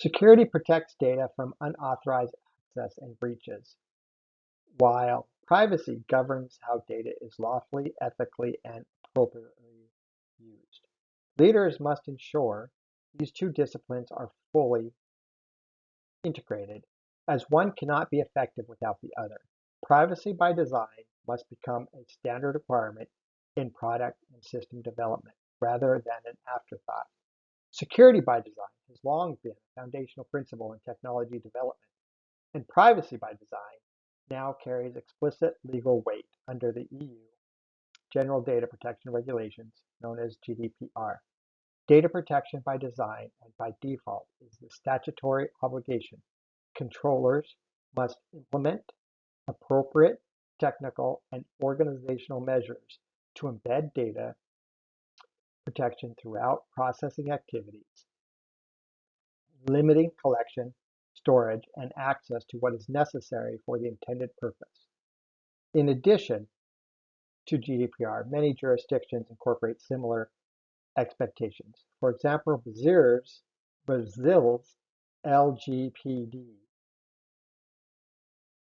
Security protects data from unauthorized access and breaches, while privacy governs how data is lawfully, ethically, and appropriately used. Leaders must ensure these two disciplines are fully integrated, as one cannot be effective without the other. Privacy by design must become a standard requirement in product and system development rather than an afterthought. Security by design has long been a foundational principle in technology development, and privacy by design now carries explicit legal weight under the EU General Data Protection Regulations, known as GDPR. Data protection by design and by default is the statutory obligation. Controllers must implement appropriate technical and organizational measures to embed data protection throughout processing activities, limiting collection, storage, and access to what is necessary for the intended purpose. In addition to GDPR, many jurisdictions incorporate similar expectations. For example, Brazil's LGPD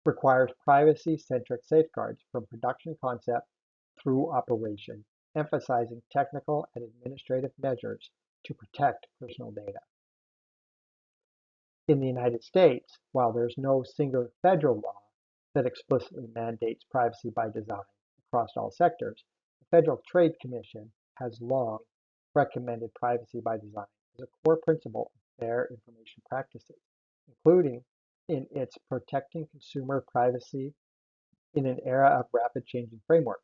requires privacy-centric safeguards from production concept through operation, emphasizing technical and administrative measures to protect personal data. In the United States, while there's no single federal law that explicitly mandates privacy by design across all sectors, the Federal Trade Commission has long recommended privacy by design as a core principle of fair information practices, including in its Protecting Consumer Privacy in an Era of Rapid Changing framework.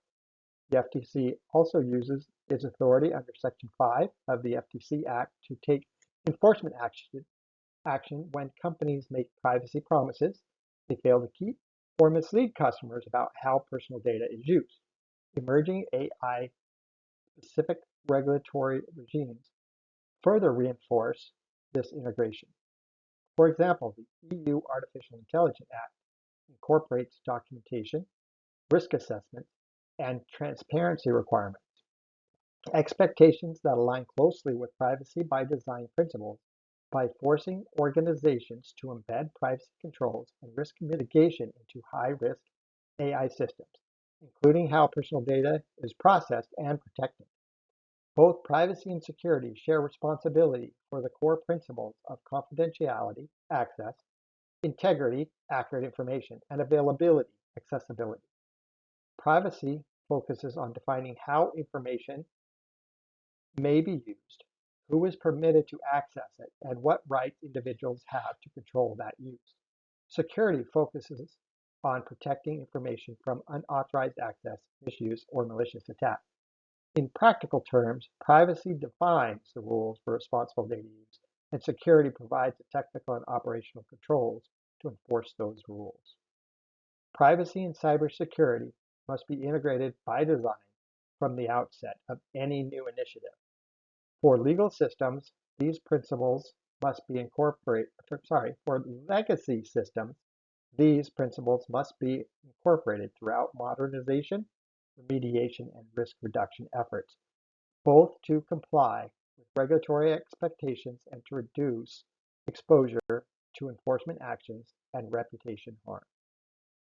The FTC also uses its authority under Section 5 of the FTC Act to take enforcement action when companies make privacy promises they fail to keep or mislead customers about how personal data is used. Emerging AI-specific regulatory regimes further reinforce this integration. For example, the EU Artificial Intelligence Act incorporates documentation, risk assessment, and transparency requirements. Expectations that align closely with privacy by design principles by forcing organizations to embed privacy controls and risk mitigation into high-risk AI systems, including how personal data is processed and protected. Both privacy and security share responsibility for the core principles of confidentiality, access, integrity, accurate information, and availability, accessibility. Privacy focuses on defining how information may be used, who is permitted to access it, and what rights individuals have to control that use. Security focuses on protecting information from unauthorized access, misuse, or malicious attack. In practical terms, privacy defines the rules for responsible data use, and security provides the technical and operational controls to enforce those rules. Privacy and cybersecurity must be integrated by design from the outset of any new initiative. For legal systems, these principles must be incorporated, for legacy systems, these principles must be incorporated throughout modernization, remediation, and risk reduction efforts, both to comply with regulatory expectations and to reduce exposure to enforcement actions and reputation harm.